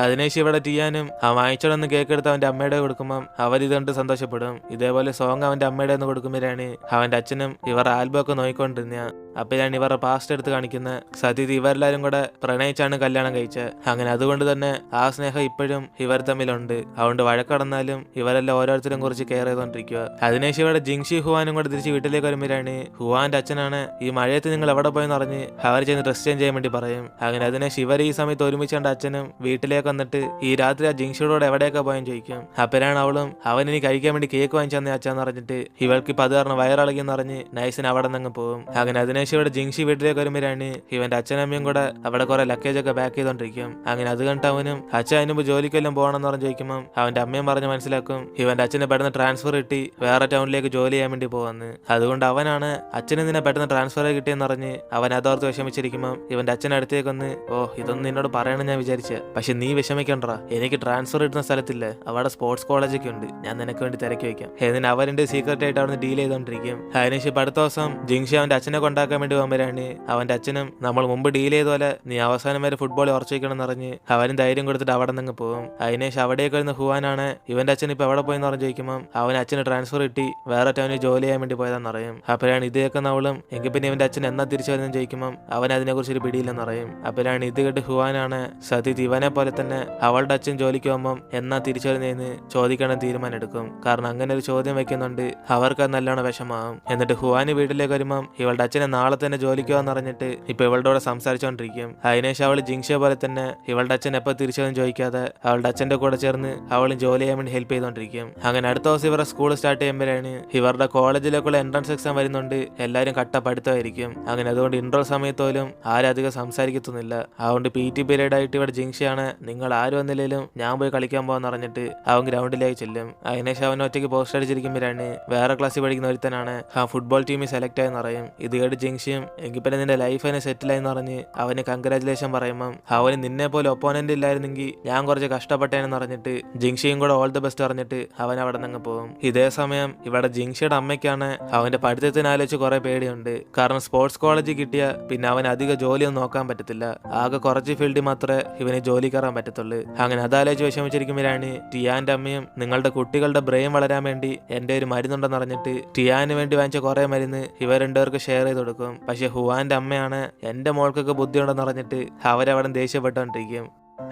അതിനുശേഷം ഇവിടെ ടിയാനും ആ വാങ്ങിച്ചോടൊന്ന് കേക്ക് എടുത്ത് അവന്റെ അമ്മയുടെ കൊടുക്കുമ്പോൾ അവരിത് കണ്ട് സന്തോഷപ്പെടും. ഇതേപോലെ സോങ് അവന്റെ അമ്മയുടെ ഒന്ന് കൊടുക്കുമ്പോഴാണ് അവന്റെ അച്ഛനും ഇവർ ആൽബം ഒക്കെ നോക്കിക്കൊണ്ടിരുന്ന. അപ്പോഴാണ് ഇവരുടെ പാസ്റ്റ് എടുത്ത് കാണിക്കുന്ന സത്യത്തിൽ ഇവരെല്ലാരും കൂടെ പ്രണയിച്ചാണ് കല്യാണം കഴിച്ചത്. അങ്ങനെ അതുകൊണ്ട് തന്നെ ആ സ്നേഹം ഇപ്പോഴും ഇവർ തമ്മിലുണ്ട്. അതുകൊണ്ട് വഴക്കടന്നാലും ഇവരെല്ലാം ഓരോരുത്തരും കുറിച്ച് കെയർ ചെയ്തോണ്ടിരിക്കുക. അതിനുശേഷം ഇവിടെ ജിങ്ഷി ഹുവാനും കൂടെ തിരിച്ച് വീട്ടിലേക്ക് വരുമ്പോഴാണ് ഹുവാന്റെ അച്ഛനാണ് ഈ മഴയത്ത് നിങ്ങൾ എവിടെ പോയെന്ന് പറഞ്ഞ് അവർ ചെന്ന് ഡ്രസ് ചേഞ്ച് ചെയ്യാൻ വേണ്ടി പറയും. അങ്ങനെ അതിനുശേഷം ഇവർ ഈ സമയത്ത് ഒരുമിച്ച് കണ്ട അച്ഛനും വീട്ടിലേക്ക് വന്നിട്ട് ഈ രാത്രി ആ ജിങ്ഷിയോട് എവിടെയൊക്കെ പോയെന്ന് ചോദിക്കും. അപ്പോഴാണ് അവളും അവൻ ഇനി കഴിക്കാൻ വേണ്ടി കേക്ക് വാങ്ങിച്ചു തന്നെ അച്ഛന്ന് പറഞ്ഞിട്ട് ഇവൾക്ക് ഇപ്പൊ അത് കാരണം വയറിളകിയെന്ന് പറഞ്ഞ് നൈസിന് അവിടെ നിന്ന് പോകും. അങ്ങനെ അതിനുശേഷം ഇവിടെ ജിങ്ഷി വീട്ടിലേക്ക് വരുമ്പോഴാണ് ഇവന്റെ അച്ഛനമ്മയും കൂടെ അവിടെ കുറെ ലക്കേജ് ഒക്കെ പാക്ക് ചെയ്തോണ്ടിരിക്കും. അങ്ങനെ അത് കണ്ടിട്ട് അവനും അച്ഛൻ അതിന് മുമ്പ് ജോലിക്കെല്ലാം പോകണമെന്ന് പറഞ്ഞ് ചോദിക്കുമ്പോൾ അവന്റെ അമ്മയും പറഞ്ഞ് മനസ്സിലാക്കും ഇവന്റെ അച്ഛനെ പെട്ടെന്ന് ട്രാൻസ്ഫർ കിട്ടി വേറെ ടൗണിലേക്ക് ജോലി ചെയ്യാൻ വേണ്ടി പോവാന്ന്. അതുകൊണ്ട് അവനാണ് അച്ഛന് നിന്നെ പെട്ടെന്ന് ട്രാൻസ്ഫർ കിട്ടിയെന്ന് പറഞ്ഞ് അവൻ അതോർത്ത് വിഷമിച്ചിരിക്കുമ്പോൾ ഇവന്റെ അച്ഛൻ്റെ അടുത്തേക്ക് വന്ന് ഇതൊന്നും നിന്നോട് പറയണം ഞാൻ വിചാരിച്ച, പക്ഷെ നീ വിഷമിക്കണ്ട, എനിക്ക് ട്രാൻസ്ഫർ കിട്ടുന്ന സ്ഥലത്തില്ലേ അവിടെ സ്പോർട്സ് കോളേജൊക്കെ ഉണ്ട്, ഞാൻ നിനക്ക് വേണ്ടി തിരക്കി വെക്കാം. എന്നിട്ട് അവരുടെ സീക്രട്ട് ആയിട്ട് അവിടെ ഡീൽ ചെയ്തോണ്ടിരിക്കും. അതിനുശേഷം അടുത്ത ദിവസം ജിങ്ഷി അവന്റെ അച്ഛനെ കൊണ്ടാക്കാൻ വേണ്ടി പോകുമ്പോഴാണ് അവന്റെ അച്ഛനും നമ്മൾ മുമ്പ് ഡീൽ ചെയ്ത പോലെ നീ അവസാനം വരെ ഫുട്ബോൾ ഉറച്ചിരിക്കണം എന്ന് പറഞ്ഞ് അവനും ധൈര്യം കൊടുത്തിട്ട് അവിടെ നിന്ന് പോകും. അതിനുശേഷം അവിടേക്ക് വരുന്ന ഹുവാനാണ് ഇവന്റെ അച്ഛൻ ഇപ്പൊ എവിടെ പോയെന്ന് പറഞ്ഞ് ചോദിക്കുമ്പോൾ അവൻ അച്ഛന് ട്രാൻസ്ഫർ കിട്ടി വേറെ ടൗണിൽ ജോലി ചെയ്യാൻ വേണ്ടി പോയതാന്ന് അറിയും. അപ്പോഴാണ് ഇത് കേൾക്കുന്ന അവളും എങ്കിൽ പിന്നെ ഇവന്റെ അച്ഛൻ എന്നാ തിരിച്ചു വരുന്നതെന്ന് ചോദിക്കുമ്പോൾ അവൻ അതിനെക്കുറിച്ച് ഒരു പിടിയില്ലെന്ന് അറിയും. അപ്പോഴാണ് ഇത് കേട്ട് ഹുവാനാണ് സത്യത്തിൽ ഇവനെ പോലെ തന്നെ അവളുടെ അച്ഛൻ ജോലിക്ക് പോകുമ്പോൾ എന്നാ തിരിച്ചു വരുന്നതെന്ന് ചോദിക്കണം തീരുമാനം എടുക്കും. കാരണം അങ്ങനെ ഒരു ചോദ്യം വെക്കുന്നുണ്ട് അവർക്ക് നല്ലോണം വിഷമാവും. എന്നിട്ട് ഹുവാന് വീട്ടിലേക്ക് വരുമ്പോൾ ഇവളുടെ അച്ഛനെ നാളെ തന്നെ ജോലിക്ക് പോകാന്ന് പറഞ്ഞിട്ട് ഇപ്പൊ ഇവളുടെ കൂടെ സംസാരിച്ചുകൊണ്ടിരിക്കും. അതിനുശേഷം അവള് ജിങ്ഷിയെ പോലെ തന്നെ ഇവളുടെ അച്ഛൻ എപ്പോൾ തിരിച്ചതെന്ന് ചോദിക്കാതെ അവളുടെ അച്ഛന്റെ കൂടെ ചേർന്ന് അവളും ജോലി ചെയ്യാൻ വേണ്ടി ഹെൽപ്പ് ചെയ്തോണ്ടിരിക്കും. അങ്ങനെ അടുത്ത ദിവസം ഇവരുടെ സ്കൂൾ സ്റ്റാർട്ട് ചെയ്യുമ്പോഴാണ് ഇവരുടെ കോളേജിലേക്കുള്ള എൻട്രൻസ് എക്സാം വരുന്നുണ്ട്. എല്ലാവരും കട്ട പഠിത്തമായിരിക്കും. അങ്ങനെ അതുകൊണ്ട് ഇൻട്രോ സമയത്തോലും ആരും അധികം സംസാരിക്കത്തൊന്നുമില്ല. അതുകൊണ്ട് PT പീരീഡ് ആയിട്ട് ഇവിടെ ജിങ്ഷിയാണ് നിങ്ങൾ ആരും വന്നില്ലെങ്കിലും ഞാൻ പോയി കളിക്കാൻ പോകാന്ന് പറഞ്ഞിട്ട് അവൻ ഗ്രൗണ്ടിലേക്ക് ചെല്ലും. അതിനുശേഷം അവൻ ഒറ്റയ്ക്ക് പോസ്റ്റ് അടിച്ചിരിക്കുമ്പോഴാണ് വേറെ ക്ലാസ്സിൽ പഠിക്കുന്ന ഒരുത്തനാണ് ആ ഫുട്ബോൾ ടീമിൽ സെലക്ട് ആയെന്ന് പറയും. ഇത് കേട്ട് ജിങ്ഷിയും എങ്കിൽ പിന്നെ നിന്റെ ലൈഫ് തന്നെ സെറ്റിലായെന്ന് പറഞ്ഞ് അവന് കൺഗ്രാജുലേഷൻ പറയുമ്പം അവന് നിന്നെ പോലെ ഒപ്പോണന്റ് ഇല്ലായിരുന്നെങ്കിൽ ഞാൻ കുറച്ച് കഷ്ടപ്പെട്ടേനെന്ന് പറഞ്ഞിട്ട് ജിങ്ഷിയും കൂടെ ഓൾ ദ ബെസ്റ്റ് പറഞ്ഞിട്ട് അവൻ അവിടെ നിന്ന് പോകും. ഇതേ സമയം ഇവിടെ ജിങ്ഷിയുടെ അമ്മയ്ക്കാണ് അവന്റെ പഠിത്തത്തിന് ആലോചിച്ച് കുറെ പേടിയുണ്ട്. കാരണം സ്പോർട്സ് കോളേജ് കിട്ടിയ പിന്നെ അവൻ അധിക ജോലിയൊന്നും നോക്കാൻ പറ്റത്തില്ല. ആകെ കുറച്ച് ഫീൽഡിൽ മാത്രമേ ഇവന് ജോലി കയറാൻ പറ്റത്തുള്ളൂ. അങ്ങനെ അതാലോചിച്ച് വിഷമിച്ചിരിക്കുമ്പോഴാണ് ടിയാന്റെ അമ്മയും നിങ്ങളുടെ കുട്ടികളുടെ ബ്രെയിൻ വളരാൻ വേണ്ടി എന്റെ ഒരു മരുന്നുണ്ടെന്ന് പറഞ്ഞിട്ട് ടിയാന് വേണ്ടി വാങ്ങിച്ച കുറെ മരുന്ന് ഇവർ രണ്ടുപേർക്ക് ഷെയർ ചെയ്ത് കൊടുക്കും. പക്ഷെ ഹുവാന്റെ അമ്മയാണ് എന്റെ മോൾക്കൊക്കെ ബുദ്ധിയുണ്ടെന്ന് പറഞ്ഞിട്ട് അവരവിടെ ദേഷ്യപ്പെട്ടുകൊണ്ടിരിക്കും.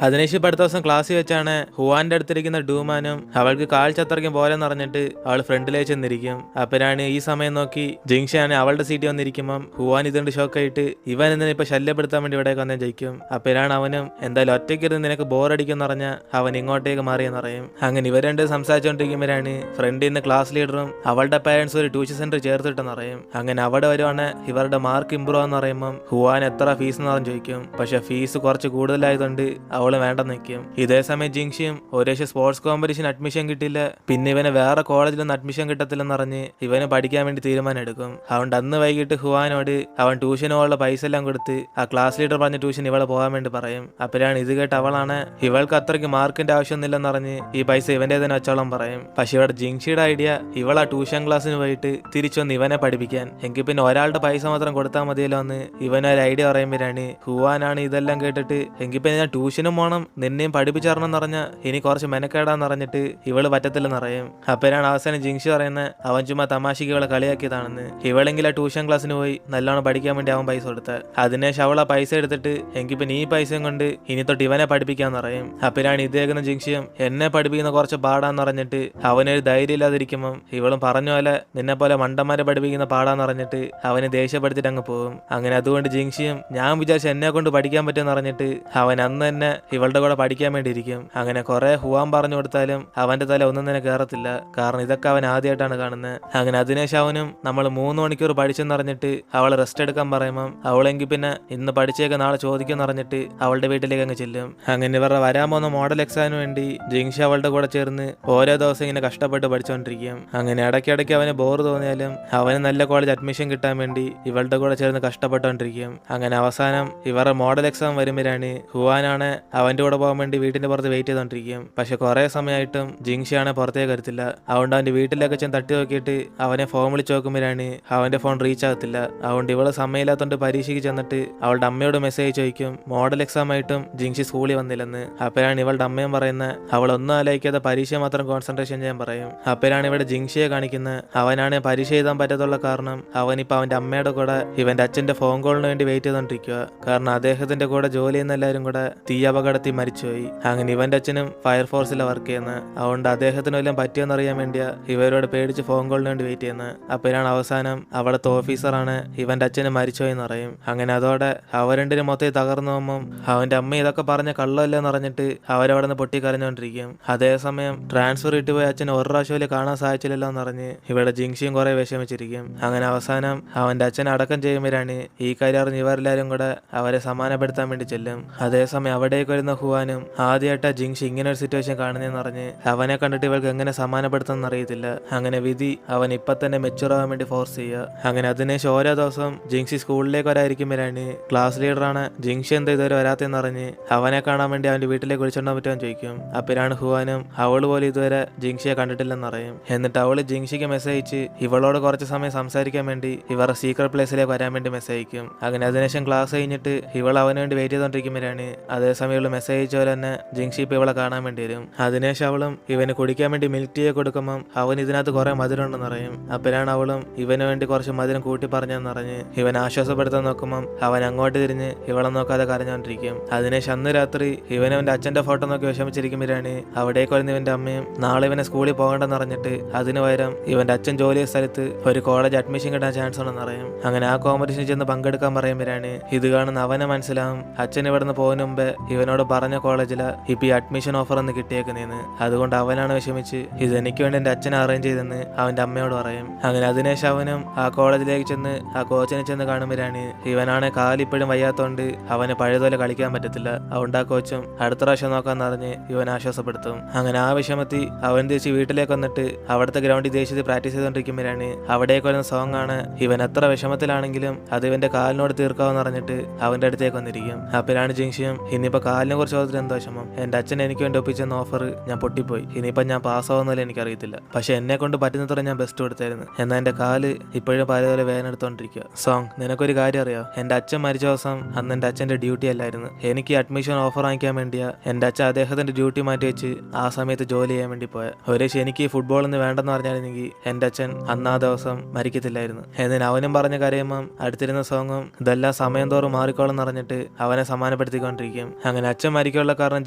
അതിനുശേഷം അടുത്ത ദിവസം ക്ലാസ്സിൽ വെച്ചാണ് ഹുവാന്റെ അടുത്തിരിക്കുന്ന ഡൂമാനും അവൾക്ക് കാൽ ചത്രയ്ക്കും പോലെന്ന് പറഞ്ഞിട്ട് അവൾ ഫ്രണ്ടിലേക്ക് ചെന്നിരിക്കും. അപ്പനാണ് ഈ സമയം നോക്കി ജിങ്ഷാണ് അവളുടെ സീറ്റിൽ വന്നിരിക്കുമ്പം ഹുവാൻ ഇതുകൊണ്ട് ഷോക്കായിട്ട് ഇവൻ എന്തിനാ ഇപ്പൊ ശല്യപ്പെടുത്താൻ വേണ്ടി ഇവിടേക്ക് വന്നേ ജയിക്കും. അപ്പനാണ് അവനും എന്തായാലും ഒറ്റയ്ക്കിരുന്ന് നിനക്ക് ബോറടിക്കുമെന്ന് പറഞ്ഞ അവൻ ഇങ്ങോട്ടേക്ക് മാറിയെന്ന് പറയും. അങ്ങനെ ഇവർ രണ്ട് സംസാരിച്ചുകൊണ്ടിരിക്കുമ്പോഴാണ് ഫ്രണ്ടിൽ നിന്ന് ക്ലാസ് ലീഡറും അവളുടെ പേരൻസ് ഒരു ട്യൂഷൻ സെന്റർ ചേർത്തിട്ടെന്ന് പറയും. അങ്ങനെ അവിടെ വരുവാണ് ഇവരുടെ മാർക്ക് ഇമ്പ്രൂവ് ആന്ന് പറയുമ്പം ഹുവാൻ എത്ര ഫീസ് എന്ന് പറഞ്ഞ് ചോദിക്കും. പക്ഷെ ഫീസ് കുറച്ച് കൂടുതലായതുകൊണ്ട് അവള് വേണ്ടെന്ന് വെക്കും. ഇതേസമയം ജിങ്ഷിയും ഒരേശം സ്പോർട്സ് കോമ്പറ്റീഷൻ അഡ്മിഷൻ കിട്ടില്ല, പിന്നെ ഇവന് വേറെ കോളേജിലൊന്നും അഡ്മിഷൻ കിട്ടത്തില്ലെന്ന് പറഞ്ഞ് ഇവന് പഠിക്കാൻ വേണ്ടി തീരുമാനം എടുക്കും. അതുകൊണ്ട് അന്ന് വൈകിട്ട് ഹുവാനോട് അവൻ ട്യൂഷന് പോകാനുള്ള പൈസ എല്ലാം കൊടുത്ത് ആ ക്ലാസ് ലീഡർ പറഞ്ഞ ട്യൂഷൻ ഇവളെ പോകാൻ വേണ്ടി പറയും. അപ്പോഴാണ് ഇത് കേട്ട് അവളാണ് ഇവൾക്ക് അത്രയ്ക്ക് മാർക്കിന്റെ ആവശ്യമൊന്നുമില്ലെന്ന് പറഞ്ഞ് ഈ പൈസ ഇവന്റെ തന്നെ വെച്ചോളം പറയും. പക്ഷെ ഇവിടെ ജിങ്ഷിയുടെ ഐഡിയ ഇവളാ ട്യൂഷൻ ക്ലാസ്സിന് പോയിട്ട് തിരിച്ചൊന്ന് ഇവനെ പഠിപ്പിക്കാൻ, എങ്കിൽ പിന്നെ ഒരാളുടെ പൈസ മാത്രം കൊടുത്താൽ മതിയല്ലോ എന്ന് ഇവനൊരു ഐഡിയ പറയുമ്പോഴാണ് ഹുവാനാണ് ഇതെല്ലാം കേട്ടിട്ട് എങ്കിൽ പിന്നെ ഞാൻ ട്യൂഷനും പോണം നിന്നെയും പഠിപ്പിച്ചറിഞ്ഞെന്ന് പറഞ്ഞ ഇനി കുറച്ച് മെനക്കേടാന്ന് പറഞ്ഞിട്ട് ഇവള് പറ്റത്തില്ലെന്ന് അറിയും. അപ്പോഴാണ് അവസാനം ജിങ്ഷി പറയുന്നത് അവൻ ചുമ്മാ തമാശയ്ക്ക് ഇവളെ കളിയാക്കിയതാണെന്ന്. ഇവളെങ്കിൽ ആ ട്യൂഷൻ ക്ലാസ്സിന് പോയി നല്ലോണം പഠിക്കാൻ വേണ്ടി അവൻ പൈസ കൊടുത്ത. അതിനുശേഷം അവൾ ആ പൈസ എടുത്തിട്ട് എങ്കിൽ പിന്നെ ഈ പൈസയും കൊണ്ട് ഇനി തൊട്ട് ഇവനെ പഠിപ്പിക്കാന്ന് പറയും. അപ്പോഴാണ് ഇതേക്കുന്ന ജിങ്ഷിയും എന്നെ പഠിപ്പിക്കുന്ന കുറച്ച് പാടാന്ന് പറഞ്ഞിട്ട് അവനൊരു ധൈര്യം ഇല്ലാതിരിക്കുമ്പം ഇവളും പറഞ്ഞ പോലെ നിന്നെ പോലെ മണ്ടന്മാരെ പഠിപ്പിക്കുന്ന പാടാന്ന് പറഞ്ഞിട്ട് അവനെ ദേഷ്യപ്പെടുത്തിട്ട് അങ്ങ് പോകും. അങ്ങനെ അതുകൊണ്ട് ജിങ്ഷിയും ഞാൻ വിചാരിച്ച എന്നെ കൊണ്ട് പഠിക്കാൻ പറ്റുമെന്ന് പറഞ്ഞിട്ട് അവൻ അന്ന് തന്നെ ഇവളുടെ കൂടെ പഠിക്കാൻ വേണ്ടി ഇരിക്കും. അങ്ങനെ കുറെ ഹുവാൻ പറഞ്ഞു കൊടുത്താലും അവന്റെ തല ഒന്നും തന്നെ കയറത്തില്ല. കാരണം ഇതൊക്കെ അവൻ ആദ്യമായിട്ടാണ് കാണുന്നത്. അങ്ങനെ അതിനുശേഷം അവനും നമ്മൾ 3 മണിക്കൂർ പഠിച്ചെന്ന് പറഞ്ഞിട്ട് അവളെ റെസ്റ്റ് എടുക്കാൻ പറയുമ്പം അവളെങ്കിൽ പിന്നെ ഇന്ന് പഠിച്ചേക്ക് നാളെ ചോദിക്കുമെന്ന് പറഞ്ഞിട്ട് അവളുടെ വീട്ടിലേക്ക് അങ്ങ് ചെല്ലും. അങ്ങനെ ഇവരുടെ വരാൻ പോകുന്ന മോഡൽ എക്സാമിന് വേണ്ടി ജിങ്ഷി അവളുടെ കൂടെ ചേർന്ന് ഓരോ ദിവസം ഇങ്ങനെ കഷ്ടപ്പെട്ട് പഠിച്ചുകൊണ്ടിരിക്കും. അങ്ങനെ ഇടയ്ക്കിടയ്ക്ക് അവന് ബോർ തോന്നിയാലും അവന് നല്ല കോളേജ് അഡ്മിഷൻ കിട്ടാൻ വേണ്ടി ഇവളുടെ കൂടെ ചേർന്ന് കഷ്ടപ്പെട്ടുകൊണ്ടിരിക്കും. അങ്ങനെ അവസാനം ഇവരുടെ മോഡൽ എക്സാം വരുമ്പോഴാണ് ഹുവാനാണ് അവന്റെ കൂടെ പോകാൻ വേണ്ടി വീട്ടിന്റെ പുറത്ത് വെയിറ്റ് ചെയ്തോണ്ടിരിക്കും. പക്ഷെ കുറെ സമയമായിട്ടും ജിങ്ഷിയാണെ പുറത്തേക്ക് വരത്തില്ല. അതുകൊണ്ട് അവന്റെ വീട്ടിലൊക്കെ ചെന്ന് തട്ടി നോക്കിയിട്ട് അവനെ ഫോൺ വിളിച്ച് നോക്കുമ്പോഴാണ് അവന്റെ ഫോൺ റീച്ച് ആകത്തില്ല. അതുകൊണ്ട് ഇവള് സമയമില്ലാത്തോണ്ട് പരീക്ഷയ്ക്ക് ചെന്നിട്ട് അവളുടെ അമ്മയോട് മെസ്സേജ് ചോദിക്കും മോഡൽ എക്സാം ആയിട്ടും ജിങ്ഷി സ്കൂളിൽ വന്നില്ലെന്ന്. അപ്പോഴാണ് ഇവളുടെ അമ്മയും പറയുന്നത് അവളൊന്നും ആലോചിക്കാതെ പരീക്ഷ മാത്രം കോൺസെൻട്രേഷൻ ചെയ്യാൻ പറയും. അപ്പോഴാണ് ഇവിടെ ജിങ്ഷിയെ കാണിക്കുന്നത്. അവനാണ് പരീക്ഷ എഴുതാൻ പറ്റത്തുള്ള കാരണം അവനിപ്പോൾ അവന്റെ അമ്മയുടെ കൂടെ ഇവന്റെ അച്ഛന്റെ ഫോൺ കോളിന് വേണ്ടി വെയിറ്റ് ചെയ്തോണ്ടിരിക്കുക. കാരണം അദ്ദേഹത്തിന്റെ കൂടെ ജോലി ചെയ്യുന്ന എല്ലാവരും കൂടെ തീ അപകടത്തിൽ മരിച്ചുപോയി. അങ്ങനെ ഇവന്റെ അച്ഛനും ഫയർഫോഴ്സിലെ വർക്ക് ചെയ്യുന്നത്. അതുകൊണ്ട് അദ്ദേഹത്തിന് വല്ലതും പറ്റിയെന്ന് അറിയാൻ വേണ്ടിയാ ഇവരോട് പേടിച്ച് ഫോൺ കോളിന് വേണ്ടി വെയിറ്റ് ചെയ്യുന്നത്. അപ്പോഴാണ് അവസാനം അവിടുത്തെ ഓഫീസറാണ് ഇവന്റെ അച്ഛന് മരിച്ചുപോയെന്ന് പറയും. അങ്ങനെ അതോടെ അവർ രണ്ടിനും മൊത്തം തകർന്നു പോകുമ്പം അവന്റെ അമ്മ ഇതൊക്കെ പറഞ്ഞ കള്ളമല്ലെന്ന് അറിഞ്ഞിട്ട് അവരവിടെ നിന്ന് പൊട്ടിക്കരഞ്ഞോണ്ടിരിക്കും. അതേസമയം ട്രാൻസ്ഫർ ഇട്ടുപോയ അച്ഛന് ഒരു പ്രാവശ്യം കാണാൻ സാധിച്ചില്ലല്ലോ എന്നറിഞ്ഞ് ഇവിടെ ജിങ്ഷിയും കുറെ വിഷമിച്ചിരിക്കും. അങ്ങനെ അവസാനം അവന്റെ അച്ഛനെ അടക്കം ചെയ്യുമ്പോഴാണ് ഈ കാര്യം അറിഞ്ഞ് ഇവരെല്ലാരും കൂടെ അവരെ സമാധാനപ്പെടുത്താൻ വേണ്ടി ചെല്ലും. അതേസമയം അവിടേക്ക് വരുന്ന ഹുവാനും ആദ്യമായിട്ടാ ജിങ്ഷി ഇങ്ങനെ ഒരു സിറ്റുവേഷൻ കാണുന്നതെന്ന് അറിഞ്ഞ് അവനെ കണ്ടിട്ട് ഇവൾക്ക് എങ്ങനെ സമാധാനപ്പെടുത്തുമെന്ന് അറിയത്തില്ല. അങ്ങനെ വിധി അവൻ ഇപ്പൊ തന്നെ മെച്ചൂർ ആവാൻ വേണ്ടി ഫോഴ്സ് ചെയ്യുക. അങ്ങനെ അതിനുശേഷം ഓരോ ദിവസം ജിങ്ഷി സ്കൂളിലേക്ക് വരാതിരിക്കുമ്പോഴാണ് ക്ലാസ് ലീഡറാണ് ജിങ്ഷി എന്താ ഇതുവരെ വരാത്തെന്ന് അറിഞ്ഞ് അവനെ കാണാൻ വേണ്ടി അവന്റെ വീട്ടിലേക്ക് വിളിച്ചോണ്ടാൻ പറ്റുമെന്ന് ചോദിക്കും. അപ്പോഴാണ് ഹുവാനും അവള് പോലും ഇതുവരെ ജിങ്ഷിയെ കണ്ടിട്ടില്ലെന്ന് അറിയും. എന്നിട്ട് അവള് ജിങ്ഷിക്ക് മെസ്സേജ് അയച്ച് ഇവളോട് കുറച്ച് സമയം സംസാരിക്കാൻ വേണ്ടി ഇവരുടെ സീക്രട്ട് പ്ലേസിലേക്ക് വരാൻ വേണ്ടി മെസ്സേജ് അയക്കും. അങ്ങനെ അതിനുശേഷം ക്ലാസ് കഴിഞ്ഞിട്ട് ഇവൾ അവന് വേണ്ടി വെയിറ്റ് ചെയ്തോണ്ടിരിക്കുമ്പോഴാണ് അതേസമയം ഇവള് മെസ്സേജ് അയച്ചപോലെ തന്നെ ജിങ്ഷി ഇപ്പൊ ഇവളെ കാണാൻ വേണ്ടി വരും. അതിനുശേഷം അവളും ഇവന് കുടിക്കാൻ വേണ്ടി മിൽക്ക് ടീ കൊടുക്കുമ്പോൾ അവൻ ഇതിനകത്ത് കുറെ മധുരം ഉണ്ടെന്ന് അറിയും. അപ്പോഴാണ് അവളും ഇവന് വേണ്ടി കുറച്ച് മധുരം കൂട്ടി പറഞ്ഞെന്ന് അറിഞ്ഞ് ഇവൻ ആശ്വാസപ്പെടുത്താൻ നോക്കുമ്പോൾ അവൻ അങ്ങോട്ട് തിരിഞ്ഞ് ഇവളെ നോക്കാതെ കരഞ്ഞോണ്ടിരിക്കും. അതിനുശേഷം അന്ന് രാത്രി ഇവനവന്റെ അച്ഛന്റെ ഫോട്ടോ നോക്കി വിഷമിച്ചിരിക്കുമ്പോഴാണ് അവിടേക്ക് വരുന്ന ഇവന്റെ അമ്മയും നാളെ ഇവനെ സ്കൂളിൽ പോകണ്ടെന്ന് അറിഞ്ഞിട്ട് അതിന് പകരം ഇവന്റെ അച്ഛൻ ജോലി ചെയ്ത സ്ഥലത്ത് ഒരു കോളേജ് അഡ്മിഷൻ കിട്ടാൻ ചാൻസ് ഉണ്ടെന്ന് അറിയും. അങ്ങനെ ആ കോമ്പറ്റീഷനിൽ ചെന്ന് പങ്കെടുക്കാൻ പറയുമ്പോഴാണ് ഇത് കാണുന്ന അവനെ മനസ്സിലാവും അച്ഛൻ ഇവിടുന്ന് പോകുന്ന മുമ്പേ ഇവനോട് പറഞ്ഞ കോളേജില് ഇപ്പൊ ഈ അഡ്മിഷൻ ഓഫർ ഒന്ന് കിട്ടിയേക്കുന്നതെന്ന്. അതുകൊണ്ട് അവനാണ് വിഷമിച്ച് ഇത് എനിക്ക് വേണ്ടി എന്റെ അച്ഛനെ അറേഞ്ച് ചെയ്തെന്ന് അവന്റെ അമ്മയോട് പറയും. അങ്ങനെ അതിനുശേഷം അവനും ആ കോളേജിലേക്ക് ചെന്ന് ആ കോച്ചിനെ ചെന്ന് കാണുമ്പോഴാണ് ഇവനാണ് കാലിപ്പോഴും വയ്യാത്തോണ്ട് അവന് പഴയതുപോലെ കളിക്കാൻ പറ്റത്തില്ല. അതുകൊണ്ട് ആ കോച്ചും അടുത്ത പ്രാവശ്യം നോക്കാന്ന് അറിഞ്ഞ് ഇവൻ ആശ്വാസപ്പെടുത്തും. അങ്ങനെ ആ വിഷമത്തിൽ അവൻ തിരിച്ച് വീട്ടിലേക്ക് വന്നിട്ട് അവിടുത്തെ ഗ്രൗണ്ടിൽ ദേശീയത്തിൽ പ്രാക്ടീസ് ചെയ്തുകൊണ്ടിരിക്കുമ്പോഴാണ് അവിടേക്ക് വരുന്ന സോങ് ആണ് ഇവൻ എത്ര വിഷമത്തിലാണെങ്കിലും അത് ഇവന്റെ കാലിനോട് തീർക്കാവെന്ന് അറിഞ്ഞിട്ട് അവന്റെ അടുത്തേക്ക് വന്നിരിക്കും. അപ്പോഴാണ് ജിങ്ഷിയും ഇനിയിപ്പോ കാലിനെ കുറിച്ച് ഓർത്തിട്ട് എന്താ വിഷമം, എന്റെ അച്ഛൻ എനിക്ക് വേണ്ടി ഒപ്പിച്ചെന്ന ഓഫർ ഞാൻ പൊട്ടിപ്പോയി, ഇനിയിപ്പോ ഞാൻ പാസ്സാവുന്നല്ലേ എനിക്കറിയത്തില്ല, പക്ഷെ എന്നെ കൊണ്ട് പറ്റുന്നത്ര ഞാൻ ബെസ്റ്റ് കൊടുത്തായിരുന്നു, എന്നാൽ എന്റെ കാല് ഇപ്പോഴും പലതുപോലെ വേദന എടുത്തോണ്ടിരിക്കുക. സോങ് നിനക്കൊരു കാര്യം അറിയാം, എന്റെ അച്ഛൻ മരിച്ച ദിവസം അന്ന് എന്റെ അച്ഛന്റെ ഡ്യൂട്ടി അല്ലായിരുന്നു, എനിക്ക് അഡ്മിഷൻ ഓഫർ വാങ്ങിക്കാൻ വേണ്ടിയാ എന്റെ അച്ഛൻ അദ്ദേഹത്തിന്റെ ഡ്യൂട്ടി മാറ്റി വെച്ച് ആ സമയത്ത് ജോലി ചെയ്യാൻ വേണ്ടി പോയ. ഒരു എനിക്ക് ഫുട്ബോൾ ഒന്ന് വേണ്ടെന്ന് പറഞ്ഞായിരുന്നെങ്കിൽ എന്റെ അച്ഛൻ അന്ന് ആ ദിവസം മരിക്കത്തില്ലായിരുന്നു. എന്നിന് അവനും പറഞ്ഞ കരയുമ്പം അടുത്തിരുന്ന സോങ്ങും ഇതെല്ലാം സമയം തോറും മാറിക്കോളം പറഞ്ഞിട്ട് അവനെ സമാധാനപ്പെടുത്തിക്കൊണ്ടിരിക്കും. അങ്ങനെ അച്ഛൻ മരിക്കാനുള്ള കാരണം